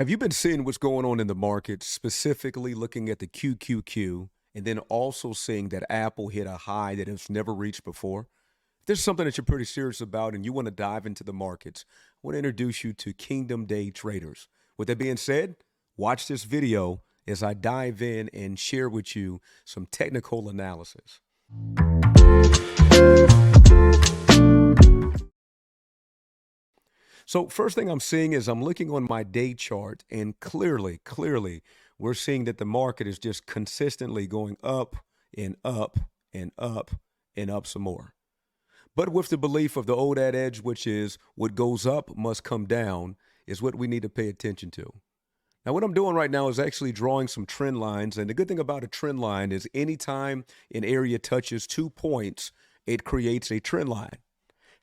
Have you been seeing what's going on in the market, specifically looking at the QQQ, and then also seeing that Apple hit a high that it's never reached before? If this is something that you're pretty serious about and you want to dive into the markets, I want to introduce you to Kingdom Day Traders. With that being said, watch this video as I dive in and share with you some technical analysis. So first thing I'm seeing is I'm looking on my day chart, and clearly, we're seeing that the market is just consistently going up and up and up and up some more. But with the belief of the old adage, which is what goes up must come down, is what we need to pay attention to. Now, what I'm doing right now is actually drawing some trend lines. And the good thing about a trend line is anytime an area touches 2 points, it creates a trend line.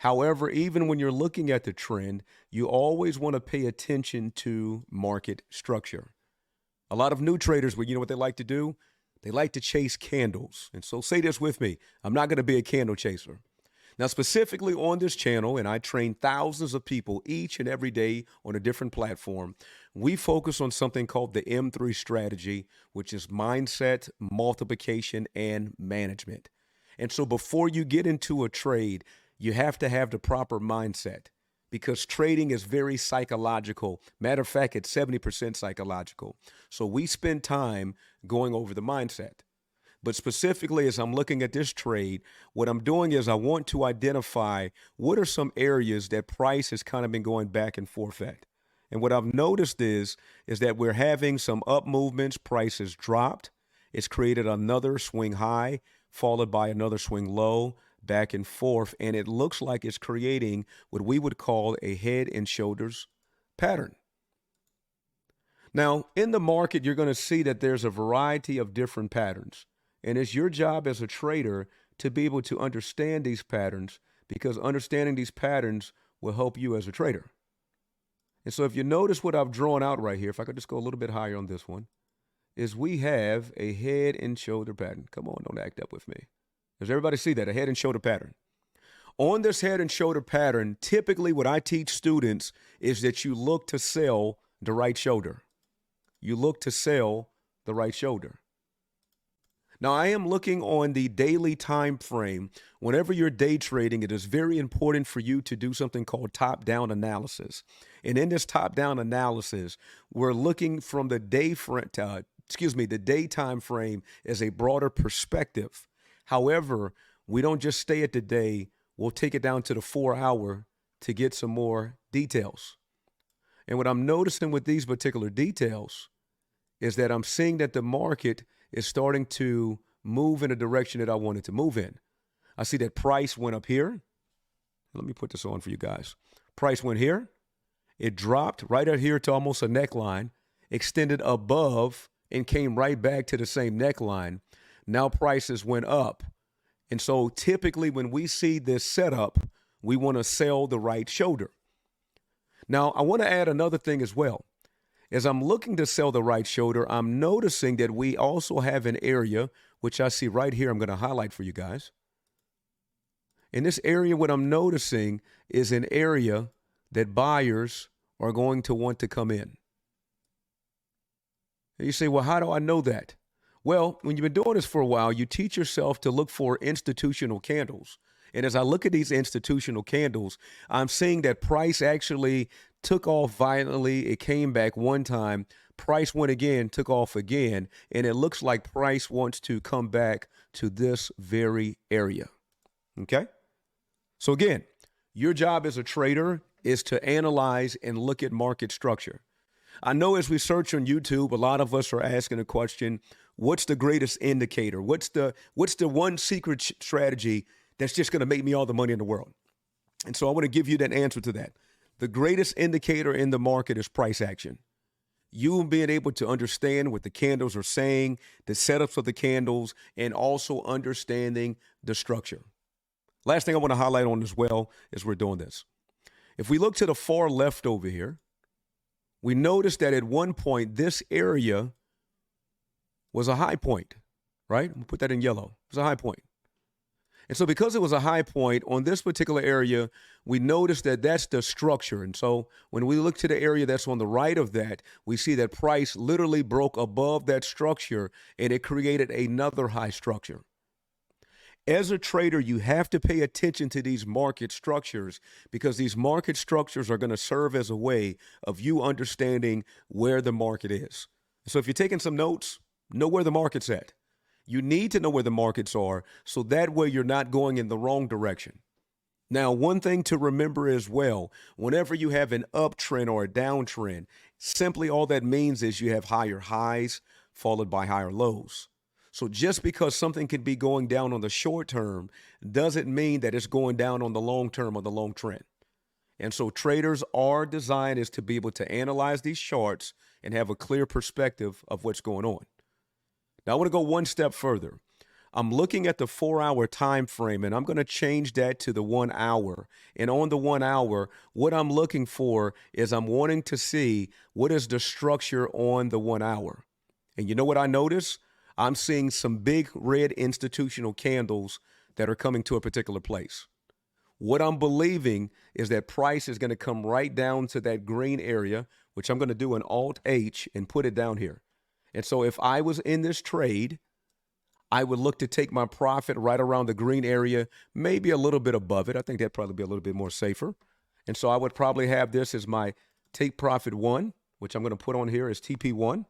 However, even when you're looking at the trend, you always want to pay attention to market structure. A lot of new traders, well, you know what they like to do? They like to chase candles. And so say this with me. I'm not going to be a candle chaser. Now, specifically on this channel, and I train thousands of people each and every day on a different platform, we focus on something called the M3 strategy, which is mindset, multiplication, and management. And so before you get into a trade, you have to have the proper mindset because trading is very psychological. Matter of fact, it's 70% psychological. So we spend time going over the mindset. But specifically, as I'm looking at this trade, what I'm doing is I want to identify what are some areas that price has kind of been going back and forth at. And what I've noticed is that we're having some up movements. Price has dropped. It's created another swing high, followed by another swing low, back and forth. And it looks like it's creating what we would call a head and shoulders pattern. Now, in the market, you're going to see that there's a variety of different patterns. And it's your job as a trader to be able to understand these patterns because understanding these patterns will help you as a trader. And so if you notice what I've drawn out right here, if I could just go a little bit higher on this one, is we have a head and shoulder pattern. Come on, don't act up with me. Does everybody see that? A head and shoulder pattern. On this head and shoulder pattern, typically what I teach students is that you look to sell the right shoulder. You look to sell the right shoulder. Now, I am looking on the daily time frame. Whenever you're day trading, it is very important for you to do something called top-down analysis. And in this top-down analysis, we're looking from the the day time frame as a broader perspective. However, we don't just stay at the day. We'll take it down to the 4-hour to get some more details. And what I'm noticing with these particular details is that I'm seeing that the market is starting to move in a direction that I wanted to move in. I see that price went up here. Let me put this on for you guys. Price went here. It dropped right out here to almost a neckline, extended above, and came right back to the same neckline. Now prices went up. And so typically when we see this setup, we want to sell the right shoulder. Now, I want to add another thing as well. As I'm looking to sell the right shoulder, I'm noticing that we also have an area, which I see right here, I'm going to highlight for you guys. In this area, what I'm noticing is an area that buyers are going to want to come in. And you say, well, how do I know that? Well, when you've been doing this for a while, you teach yourself to look for institutional candles. And as I look at these institutional candles, I'm seeing that price actually took off violently. It came back one time. Price went again, took off again. And it looks like price wants to come back to this very area. Okay? So again, your job as a trader is to analyze and look at market structure. I know as we search on YouTube, a lot of us are asking the question, what's the greatest indicator? What's the one secret strategy that's just going to make me all the money in the world? And so I want to give you that answer to that. The greatest indicator in the market is price action. You being able to understand what the candles are saying, the setups of the candles, and also understanding the structure. Last thing I want to highlight on as well as we're doing this. If we look to the far left over here, we notice that at one point, this area was a high point, right? I'm going to put that in yellow. It was a high point. And so because it was a high point on this particular area, we noticed that that's the structure. And so when we look to the area that's on the right of that, we see that price literally broke above that structure and it created another high structure. As a trader, you have to pay attention to these market structures because these market structures are going to serve as a way of you understanding where the market is. So if you're taking some notes, know where the market's at. You need to know where the markets are so that way you're not going in the wrong direction. Now, one thing to remember as well, whenever you have an uptrend or a downtrend, simply all that means is you have higher highs followed by higher lows. So just because something can be going down on the short term doesn't mean that it's going down on the long term or the long trend. And so traders are designed is to be able to analyze these charts and have a clear perspective of what's going on. Now, I want to go one step further. I'm looking at the 4-hour time frame, and I'm going to change that to the 1 hour. And on the 1 hour, what I'm looking for is I'm wanting to see what is the structure on the 1 hour. And you know what I notice? I'm seeing some big red institutional candles that are coming to a particular place. What I'm believing is that price is going to come right down to that green area, which I'm going to do an Alt-H and put it down here. And so if I was in this trade, I would look to take my profit right around the green area, maybe a little bit above it. I think that'd probably be a little bit more safer. And so I would probably have this as my take profit 1, which I'm going to put on here as TP1.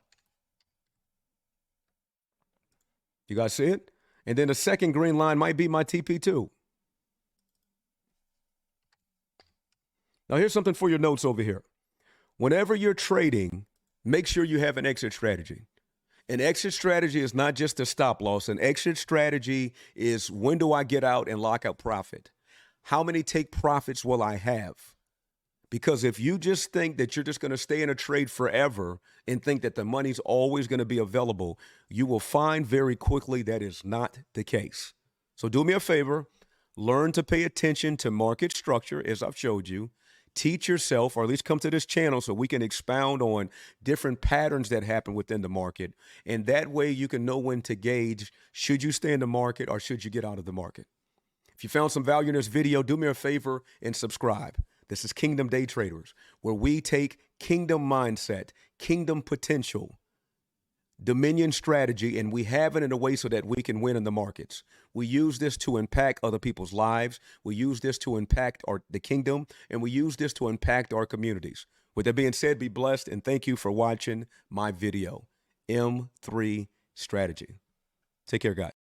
You guys see it? And then the second green line might be my TP2. Now here's something for your notes over here. Whenever you're trading, make sure you have an exit strategy. An exit strategy is not just a stop loss. An exit strategy is when do I get out and lock out profit? How many take profits will I have? Because if you just think that you're just going to stay in a trade forever and think that the money's always going to be available, you will find very quickly that is not the case. So do me a favor, learn to pay attention to market structure as I've showed you. Teach yourself, or at least come to this channel so we can expound on different patterns that happen within the market. And that way you can know when to gauge, should you stay in the market or should you get out of the market? If you found some value in this video, do me a favor and subscribe. This is Kingdom Day Traders, where we take kingdom mindset, kingdom potential, dominion strategy, and we have it in a way so that we can win in the markets. We use this to impact other people's lives. We use this to impact the kingdom, and we use this to impact our communities. With that being said, be blessed, and thank you for watching my video, M3 Strategy. Take care, guys.